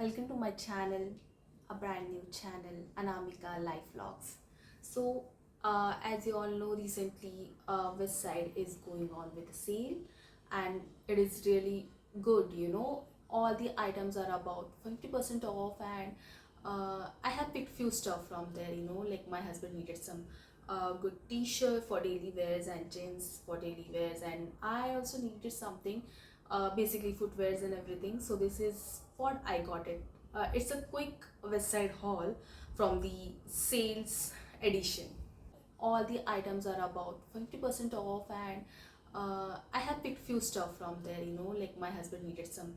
Welcome to my channel, a brand new channel, Anamika Life Vlogs. So, as you all know, recently West Side is going on with a sale, and it is really good. All the items are about 50% off, and I have picked few stuff from there. Like my husband needed some good T-shirt for daily wears and jeans for daily wears, and I also needed something basically footwears and everything. So this is what I got it. It's a quick West Side haul from the sales edition. All the items are about 50% off, and I have picked few stuff from there. Like my husband needed some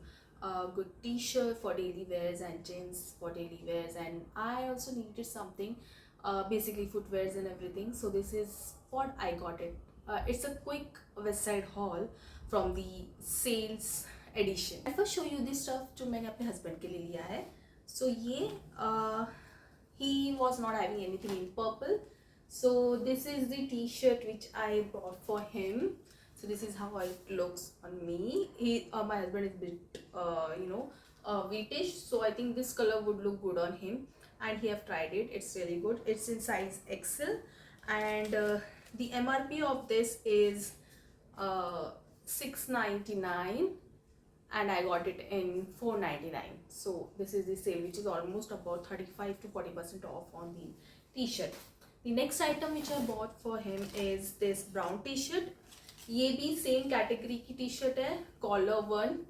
good T-shirt for daily wears and jeans for daily wears, and I also needed something basically footwears and everything. So this is what I got it. It's a quick West Side haul from the sales edition. I first show you this stuff जो मैंने अपने husband के लिए लिया है. So ये he was not having anything in purple. So this is the T-shirt which I bought for him. So this is how it looks on me. My husband is a bit wheatish, so I think this color would look good on him, and he have tried it. It's really good. It's in size XL, and the MRP of this is $6.99, and I got it in $4.99. So this is the sale, which is almost about 35 to 40% off on the T-shirt. The next item which I bought for him is this brown T-shirt. ये भी same category की T-shirt है, collar one,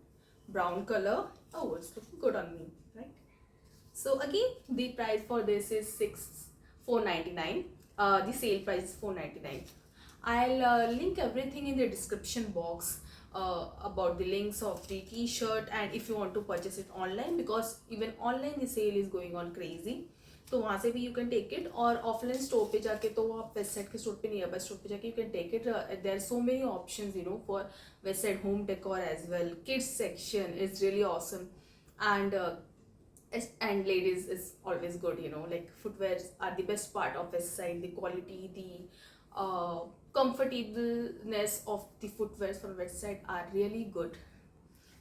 brown color. Oh, it's looking good on me, right? So again, the price for this is $4.99. The sale price is $4.99. I'll link everything in the description box about the links of the T-shirt, and if you want to purchase it online, because even online the sale is going on crazy. तो वहाँ से भी you can take it, और offline store पे जाके तो आप Westside के स्टोर पे नियर बाय स्टोर पे जाके you can take it. There are so many options for Westside home decor as well. Kids section is really awesome, and ladies is always good. Like footwears are the best part of West Side. The quality, the comfortableness of the footwears from West Side are really good.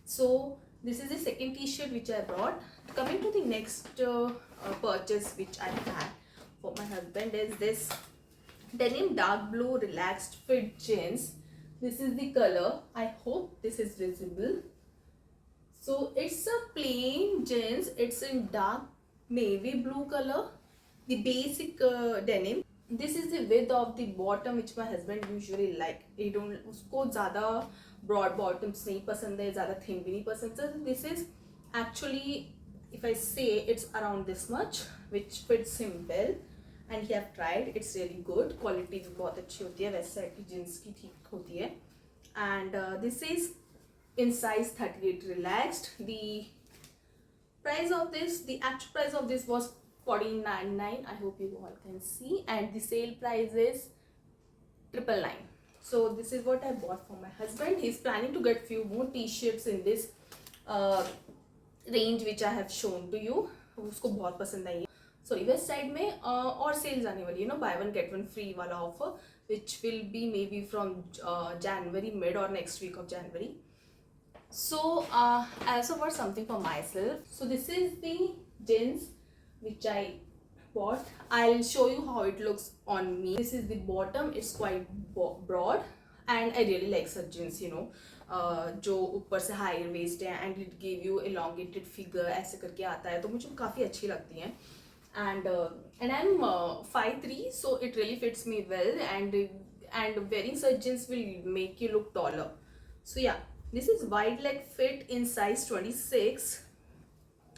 So this is the second T-shirt which I brought. Coming to the next purchase which I had for my husband is this denim dark blue relaxed fit jeans. This is the color. I hope this is visible. So it's a plain jeans. It's in dark navy blue color. The basic denim. This is the width of the bottom which my husband usually like. He don't उसको ज़्यादा broad bottoms नहीं पसंद है, ज़्यादा thin भी नहीं पसंद है. This is actually, if I say, it's around this much, which fits him well, and he have tried. It's really good. Quality भी बहुत अच्छी होती है. West Side की jeans की ठीक होती है. And this is in size 38 relaxed. The price of this, the actual price of this was $14.99. I hope you all can see, and the sale price is $999. So this is what I bought for my husband. He's planning to get few more T-shirts in this range which I have shown to you. उसको बहुत पसंद आई है. So West Side में और sales आने वाली है, buy one get one free वाला offer, which will be maybe from January mid or next week of January. So I also bought something for myself. So this is the jeans which I bought. I'll show you how it looks on me. This is the bottom. It's quite broad, and I really like such jeans. जो ऊपर से high waist है, and it give you elongated figure ऐसे करके आता है, तो मुझे काफ़ी अच्छी लगती हैं. And I'm 5'3", so it really fits me well, and wearing such jeans will make you look taller. So yeah, this is wide leg fit in size 26,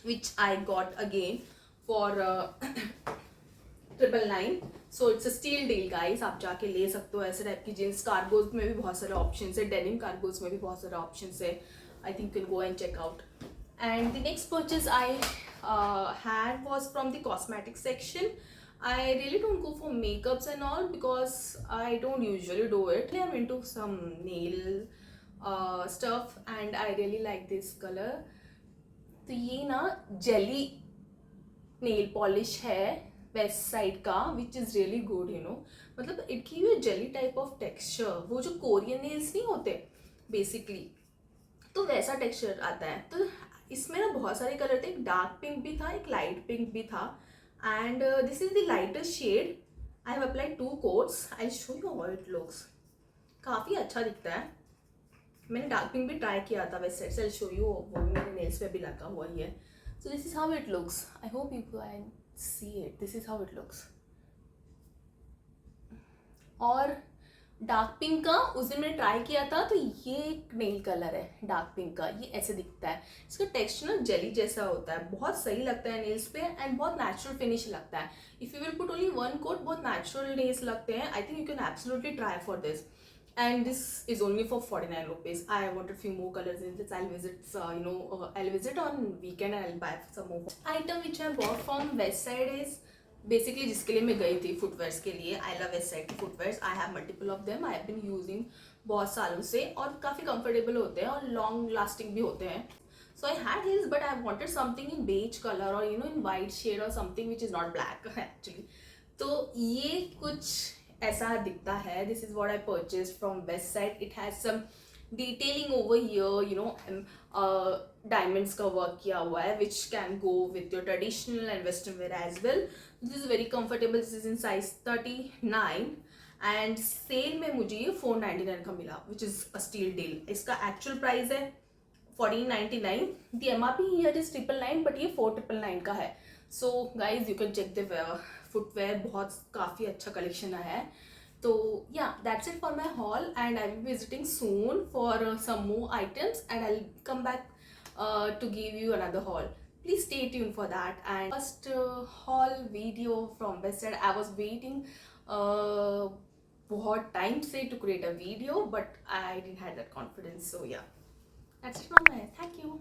which I got again for $999. So it's a steal deal guys. आप जाके ले सकते हो ऐसे type की jeans. Cargoes में भी बहुत सारे ऑप्शंस है, डेनिम कार्गोज में भी बहुत सारे ऑप्शंस है. I think you can go and check out. And the next purchase I had was from the cosmetic section. I really don't go for makeups and all because I don't usually do it. I'm into some nail stuff, and I really like this color. तो ये ना jelly nail polish है west side का, which is really good. मतलब it give you jelly type of texture. वो जो Korean nails नहीं होते बेसिकली, तो वैसा टेक्सचर आता है. तो इसमें ना बहुत सारे कलर थे, एक डार्क पिंक भी था, एक लाइट पिंक भी था, and this is the lightest shade. I have applied 2 coats. I show you how it looks. काफ़ी अच्छा दिखता है. मैंने डार्क पिंक भी ट्राई किया था वैसे से. आई शो यू, वो भी मेरे नेल्स पे भी लगा हुआ ही है. So this is how it looks. I hope you can see it. This is how it looks. और डार्क पिंक का उस दिन मैंने ट्राई किया था, तो ये एक नेल कलर है डार्क पिंक का. ये ऐसे दिखता है. इसका टेक्सचर ना जेली जैसा होता है, बहुत सही लगता है नेल्स पे, एंड बहुत नेचुरल फिनिश लगता है. If you will put only 1 coat, बहुत नेचुरल नेल्स लगते हैं. I think you can absolutely try for this. And this is only for 49 rupees. I wanted few more colors in this. I'll visit, I'll visit on weekend and I'll buy some more. Item which I bought from Westside is basically जिसके लिए मैं गई थी footwears के लिए. I love Westside footwears. I have multiple of them. I have been using बहुत सालों से, और काफ़ी कंफर्टेबल होते हैं और लॉन्ग लास्टिंग भी होते हैं. So I had heels, but I wanted something in beige colour और इन वाइट शेड और something which is not black actually. तो ये कुछ ऐसा दिखता है. This is what I purchase from Westside. It has some detailing over here, diamonds का work किया हुआ है, which can go with your traditional and western wear as well. This is very comfortable. This is in size 39, and sale में मुझे ये 499 का मिला, which is a steal deal. इसका एक्चुअल प्राइस है 1499. The MRP here is 999, but ये 499 का है. So guys you can check the footwear. बहुत काफ़ी अच्छा कलेक्शन है. तो yeah, that's it for my haul, and I will be visiting soon for some more items, and I'll come back to give you another haul. Please stay tuned for that. And first haul video from Westside. I was waiting बहुत time से to create a video, but I didn't have that confidence. So yeah, that's it from my. Thank you.